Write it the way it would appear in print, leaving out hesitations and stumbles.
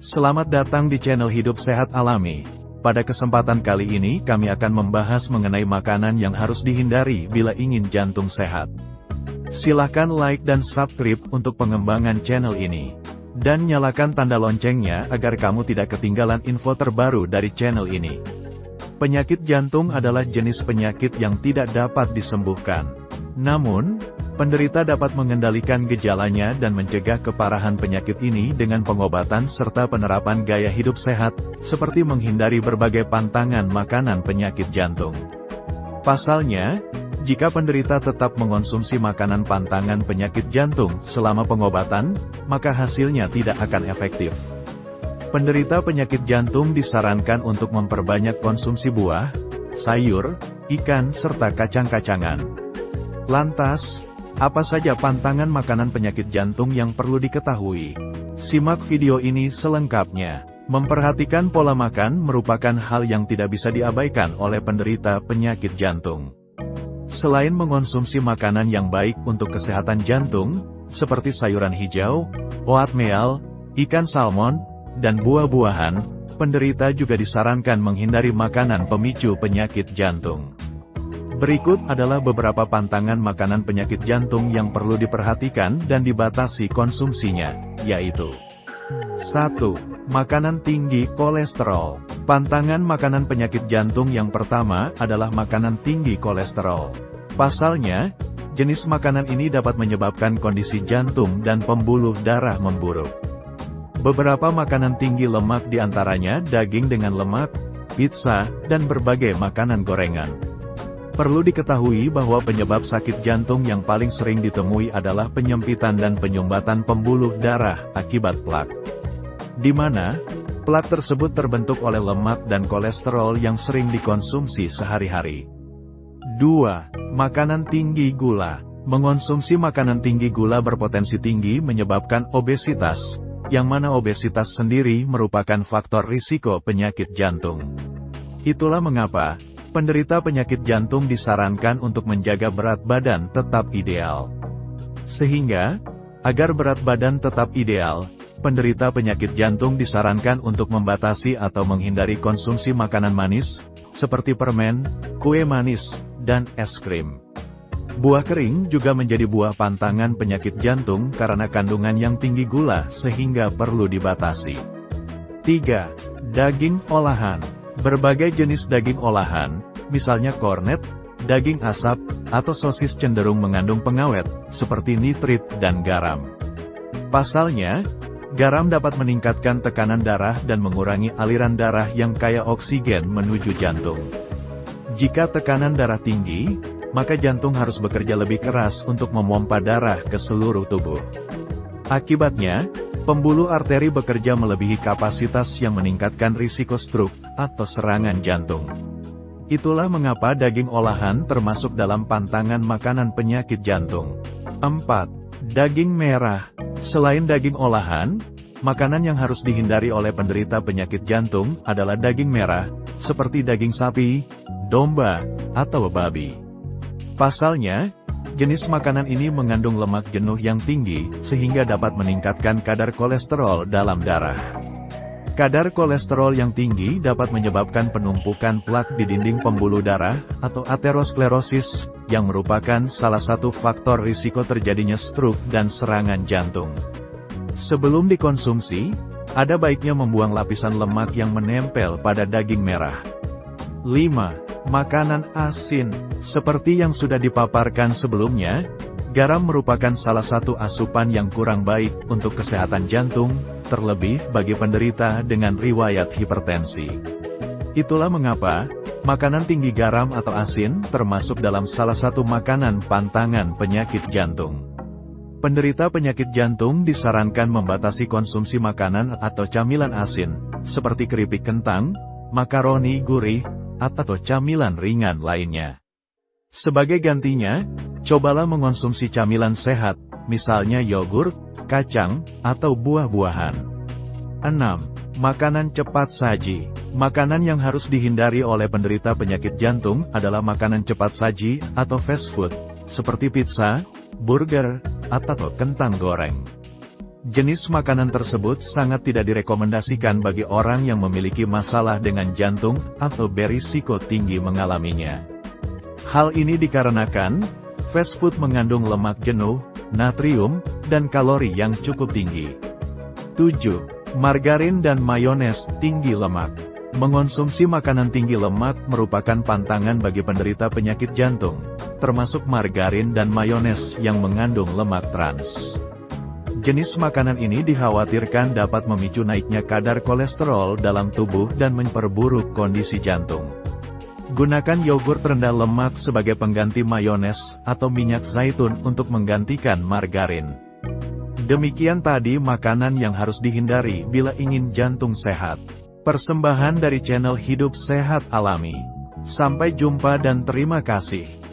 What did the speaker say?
Selamat datang di channel Hidup Sehat Alami. Pada kesempatan kali ini kami akan membahas mengenai makanan yang harus dihindari bila ingin jantung sehat. Silahkan like dan subscribe untuk pengembangan channel ini. Dan nyalakan tanda loncengnya agar kamu tidak ketinggalan info terbaru dari channel ini. Penyakit jantung adalah jenis penyakit yang tidak dapat disembuhkan. Namun, penderita dapat mengendalikan gejalanya dan mencegah keparahan penyakit ini dengan pengobatan serta penerapan gaya hidup sehat, seperti menghindari berbagai pantangan makanan penyakit jantung. Pasalnya, jika penderita tetap mengonsumsi makanan pantangan penyakit jantung selama pengobatan, maka hasilnya tidak akan efektif. Penderita penyakit jantung disarankan untuk memperbanyak konsumsi buah, sayur, ikan serta kacang-kacangan. Lantas, apa saja pantangan makanan penyakit jantung yang perlu diketahui? Simak video ini selengkapnya. Memperhatikan pola makan merupakan hal yang tidak bisa diabaikan oleh penderita penyakit jantung. Selain mengonsumsi makanan yang baik untuk kesehatan jantung, seperti sayuran hijau, oatmeal, ikan salmon, dan buah-buahan, penderita juga disarankan menghindari makanan pemicu penyakit jantung. Berikut adalah beberapa pantangan makanan penyakit jantung yang perlu diperhatikan dan dibatasi konsumsinya, yaitu 1. Makanan tinggi kolesterol. Pantangan makanan penyakit jantung yang pertama adalah makanan tinggi kolesterol. Pasalnya, jenis makanan ini dapat menyebabkan kondisi jantung dan pembuluh darah memburuk. Beberapa makanan tinggi lemak diantaranya daging dengan lemak, pizza, dan berbagai makanan gorengan. Perlu diketahui bahwa penyebab sakit jantung yang paling sering ditemui adalah penyempitan dan penyumbatan pembuluh darah akibat plak. Di mana, plak tersebut terbentuk oleh lemak dan kolesterol yang sering dikonsumsi sehari-hari. 2. Makanan tinggi gula. Mengonsumsi makanan tinggi gula berpotensi tinggi menyebabkan obesitas, yang mana obesitas sendiri merupakan faktor risiko penyakit jantung. Itulah mengapa penderita penyakit jantung disarankan untuk menjaga berat badan tetap ideal. Sehingga, agar berat badan tetap ideal, penderita penyakit jantung disarankan untuk membatasi atau menghindari konsumsi makanan manis, seperti permen, kue manis, dan es krim. Buah kering juga menjadi buah pantangan penyakit jantung karena kandungan yang tinggi gula sehingga perlu dibatasi. 3. Daging olahan. Berbagai jenis daging olahan, misalnya kornet, daging asap, atau sosis cenderung mengandung pengawet, seperti nitrit dan garam. Pasalnya, garam dapat meningkatkan tekanan darah dan mengurangi aliran darah yang kaya oksigen menuju jantung. Jika tekanan darah tinggi, maka jantung harus bekerja lebih keras untuk memompa darah ke seluruh tubuh. Akibatnya, pembuluh arteri bekerja melebihi kapasitas yang meningkatkan risiko stroke atau serangan jantung. Itulah mengapa daging olahan termasuk dalam pantangan makanan penyakit jantung. 4. Daging merah. Selain daging olahan, makanan yang harus dihindari oleh penderita penyakit jantung adalah daging merah, seperti daging sapi, domba, atau babi. Pasalnya, jenis makanan ini mengandung lemak jenuh yang tinggi, sehingga dapat meningkatkan kadar kolesterol dalam darah. Kadar kolesterol yang tinggi dapat menyebabkan penumpukan plak di dinding pembuluh darah, atau aterosklerosis, yang merupakan salah satu faktor risiko terjadinya stroke dan serangan jantung. Sebelum dikonsumsi, ada baiknya membuang lapisan lemak yang menempel pada daging merah. 5. Makanan asin. Seperti yang sudah dipaparkan sebelumnya, garam merupakan salah satu asupan yang kurang baik untuk kesehatan jantung, terlebih bagi penderita dengan riwayat hipertensi. Itulah mengapa, makanan tinggi garam atau asin termasuk dalam salah satu makanan pantangan penyakit jantung. Penderita penyakit jantung disarankan membatasi konsumsi makanan atau camilan asin, seperti keripik kentang, makaroni gurih, atau camilan ringan lainnya. Sebagai gantinya, cobalah mengonsumsi camilan sehat, misalnya yogurt, kacang, atau buah-buahan. 6. Makanan cepat saji. Makanan yang harus dihindari oleh penderita penyakit jantung adalah makanan cepat saji atau fast food, seperti pizza, burger, atau kentang goreng. Jenis makanan tersebut sangat tidak direkomendasikan bagi orang yang memiliki masalah dengan jantung atau berisiko tinggi mengalaminya. Hal ini dikarenakan, fast food mengandung lemak jenuh, natrium, dan kalori yang cukup tinggi. 7. Margarin dan mayones tinggi lemak. Mengonsumsi makanan tinggi lemak merupakan pantangan bagi penderita penyakit jantung, termasuk margarin dan mayones yang mengandung lemak trans. Jenis makanan ini dikhawatirkan dapat memicu naiknya kadar kolesterol dalam tubuh dan memperburuk kondisi jantung. Gunakan yogurt rendah lemak sebagai pengganti mayones atau minyak zaitun untuk menggantikan margarin. Demikian tadi makanan yang harus dihindari bila ingin jantung sehat. Persembahan dari channel Hidup Sehat Alami. Sampai jumpa dan terima kasih.